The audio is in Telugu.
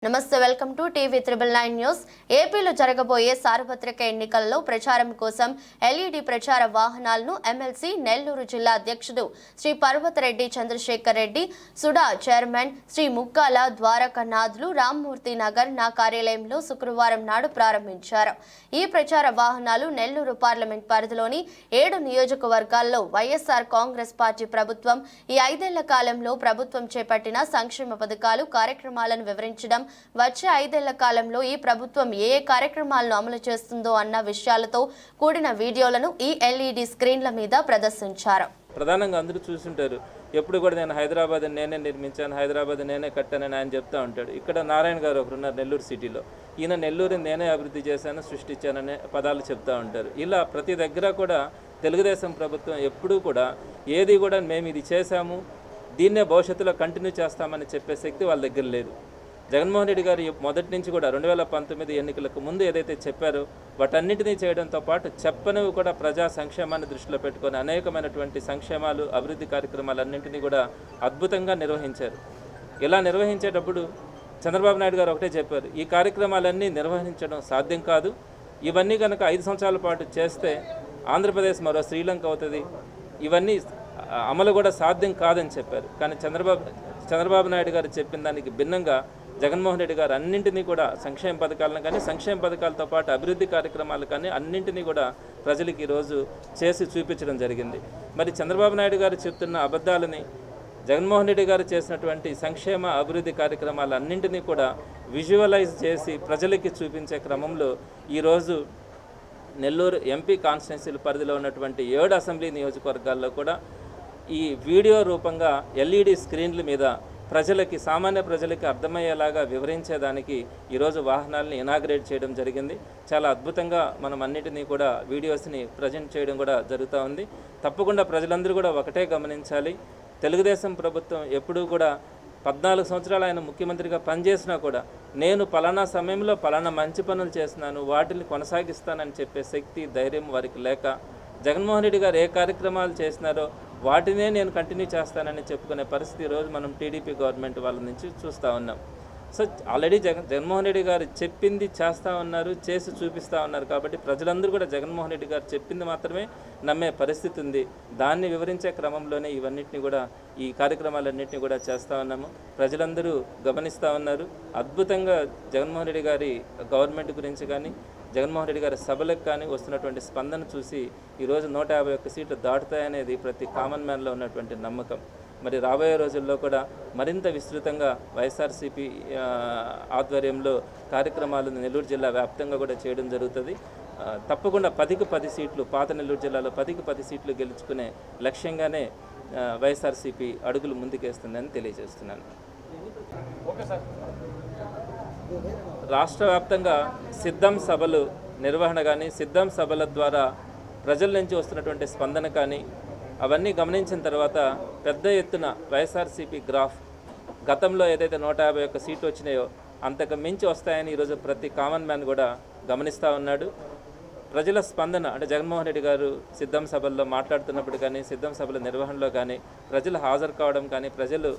నమస్తే వెల్కమ్ టు టీవీ 999 న్యూస్. ఏపీలో జరగబోయే సార్వత్రిక ఎన్నికల్లో ప్రచారం కోసం ఎల్ఈడి ప్రచార వాహనాలను ఎమ్మెల్సీ నెల్లూరు జిల్లా అధ్యక్షుడు శ్రీ పర్వతరెడ్డి చంద్రశేఖర్ రెడ్డి, సుడా చైర్మన్ శ్రీ ముక్కాల ద్వారకనాథులు రామ్మూర్తి నగర్ నా కార్యాలయంలో శుక్రవారం నాడు ప్రారంభించారు. ఈ ప్రచార వాహనాలు నెల్లూరు పార్లమెంట్ పరిధిలోని 7 నియోజకవర్గాల్లో వైఎస్ఆర్ కాంగ్రెస్ పార్టీ ప్రభుత్వం ఈ 5 ఏళ్ల కాలంలో ప్రభుత్వం చేపట్టిన సంక్షేమ పథకాలు, కార్యక్రమాలను వివరించడం, వచ్చే 5 ఏళ్ల కాలంలో ఈ ప్రభుత్వం ఏ కార్యక్రమాలను అమలు చేస్తుందో అన్న విషయాలతో కూడిన వీడియోలను ఈ ఎల్ఈడి స్క్రీన్ల మీద ప్రదర్శించారు. ప్రధానంగా అందరూ చూస్తుంటారు. ఎప్పుడు కూడా నేను హైదరాబాద్ నేనే నిర్మించాను, హైదరాబాద్ నేనే కట్టానని ఆయన చెప్తూ ఉంటాడు. ఇక్కడ నారాయణ గారు ఒకరున్నారు నెల్లూరు సిటీలో. ఈయన నెల్లూరుని నేనే అభివృద్ధి చేశాను, సృష్టించాననే పదాలు చెప్తూ ఉంటారు. ఇలా ప్రతి దగ్గర కూడా తెలుగుదేశం ప్రభుత్వం ఎప్పుడూ కూడా ఏది కూడా మేము ఇది చేశాము, దీన్నే భవిష్యత్తులో కంటిన్యూ చేస్తామని చెప్పే శక్తి వాళ్ళ దగ్గర లేదు. జగన్మోహన్ రెడ్డి గారు మొదటి నుంచి కూడా 2019 ఎన్నికలకు ముందు ఏదైతే చెప్పారో వాటన్నిటినీ చేయడంతో పాటు చెప్పనివి కూడా ప్రజా సంక్షేమాన్ని దృష్టిలో పెట్టుకొని అనేకమైనటువంటి సంక్షేమాలు, అభివృద్ధి కార్యక్రమాలన్నింటినీ కూడా అద్భుతంగా నిర్వహించారు. ఇలా నిర్వహించేటప్పుడు చంద్రబాబు నాయుడు గారు ఒకటే చెప్పారు, ఈ కార్యక్రమాలన్నీ నిర్వహించడం సాధ్యం కాదు, ఇవన్నీ కనుక 5 సంవత్సరాల పాటు చేస్తే ఆంధ్రప్రదేశ్ మరో శ్రీలంక అవుతుంది, ఇవన్నీ అమలు కూడా సాధ్యం కాదని చెప్పారు. కానీ చంద్రబాబు నాయుడు గారు చెప్పిన దానికి భిన్నంగా జగన్మోహన్ రెడ్డి గారు అన్నింటినీ కూడా సంక్షేమ పథకాలను కానీ, సంక్షేమ పథకాలతో పాటు అభివృద్ధి కార్యక్రమాలు కానీ అన్నింటినీ కూడా ప్రజలకు ఈరోజు చేసి చూపించడం జరిగింది. మరి చంద్రబాబు నాయుడు గారు చెప్తున్న అబద్ధాలని, జగన్మోహన్ రెడ్డి గారు చేసినటువంటి సంక్షేమ అభివృద్ధి కార్యక్రమాలు అన్నింటినీ కూడా విజువలైజ్ చేసి ప్రజలకి చూపించే క్రమంలో ఈరోజు నెల్లూరు ఎంపీ కాన్స్టిట్యున్సీ పరిధిలో ఉన్నటువంటి 7 అసెంబ్లీ నియోజకవర్గాల్లో కూడా ఈ వీడియో రూపంగా ఎల్ఈడి స్క్రీన్ల మీద ప్రజలకి, సామాన్య ప్రజలకి అర్థమయ్యేలాగా వివరించేదానికి ఈరోజు వాహనాలని ఇనాగ్రేట్ చేయడం జరిగింది. చాలా అద్భుతంగా మనం అన్నిటినీ కూడా వీడియోస్ని ప్రజెంట్ చేయడం కూడా జరుగుతూ ఉంది. తప్పకుండా ప్రజలందరూ కూడా ఒకటే గమనించాలి, తెలుగుదేశం ప్రభుత్వం ఎప్పుడూ కూడా 14 సంవత్సరాలు ఆయన ముఖ్యమంత్రిగా పనిచేసినా కూడా నేను పలానా సమయంలో పలానా మంచి పనులు చేస్తున్నాను, వాటిని కొనసాగిస్తానని చెప్పే శక్తి, ధైర్యం వారికి లేక, జగన్మోహన్ రెడ్డి గారు ఏ కార్యక్రమాలు చేసినారో వాటినే నేను కంటిన్యూ చేస్తానని చెప్పుకునే పరిస్థితి ఈరోజు మనం టీడీపీ గవర్నమెంట్ వాళ్ళ నుంచి చూస్తూ ఉన్నాం. సో ఆల్రెడీ జగన్మోహన్ రెడ్డి గారు చెప్పింది చేస్తూ ఉన్నారు, చేసి చూపిస్తూ ఉన్నారు. కాబట్టి ప్రజలందరూ కూడా జగన్మోహన్ రెడ్డి గారు చెప్పింది మాత్రమే నమ్మే పరిస్థితి ఉంది. దాన్ని వివరించే క్రమంలోనే ఇవన్నిటిని కూడా, ఈ కార్యక్రమాలన్నింటినీ కూడా చేస్తూ ఉన్నాము. ప్రజలందరూ గమనిస్తూ ఉన్నారు. అద్భుతంగా జగన్మోహన్ రెడ్డి గారి గవర్నమెంట్ గురించి కానీ, జగన్మోహన్ రెడ్డి గారి సభలకు కానీ వస్తున్నటువంటి స్పందన చూసి ఈరోజు 151 సీట్లు దాటుతాయనేది ప్రతి కామన్ మ్యాన్లో ఉన్నటువంటి నమ్మకం. మరి రాబోయే రోజుల్లో కూడా మరింత విస్తృతంగా వైఎస్ఆర్సీపీ ఆధ్వర్యంలో కార్యక్రమాలు నెల్లూరు జిల్లా వ్యాప్తంగా కూడా చేయడం జరుగుతుంది. తప్పకుండా 10కి 10 సీట్లు, పాత నెల్లూరు జిల్లాలో 10కి 10 సీట్లు గెలుచుకునే లక్ష్యంగానే వైఎస్ఆర్సీపీ అడుగులు ముందుకేస్తుందని తెలియజేస్తున్నాను. రాష్ట్ర వ్యాప్తంగా సిద్ధం సభలు నిర్వహణ కానీ, సిద్ధం సభల ద్వారా ప్రజల నుంచి వస్తున్నటువంటి స్పందన కానీ అవన్నీ గమనించిన తర్వాత పెద్ద ఎత్తున వైఎస్ఆర్సీపీ గ్రాఫ్ గతంలో ఏదైతే 151 సీట్లు వచ్చినాయో అంతకు మించి వస్తాయని ఈరోజు ప్రతి కామన్ మ్యాన్ కూడా గమనిస్తూ ఉన్నాడు. ప్రజల స్పందన అంటే జగన్మోహన్ రెడ్డి గారు సిద్ధం సభల్లో మాట్లాడుతున్నప్పుడు కానీ, సిద్ధం సభల నిర్వహణలో కానీ, ప్రజలు హాజరు కావడం కానీ, ప్రజలు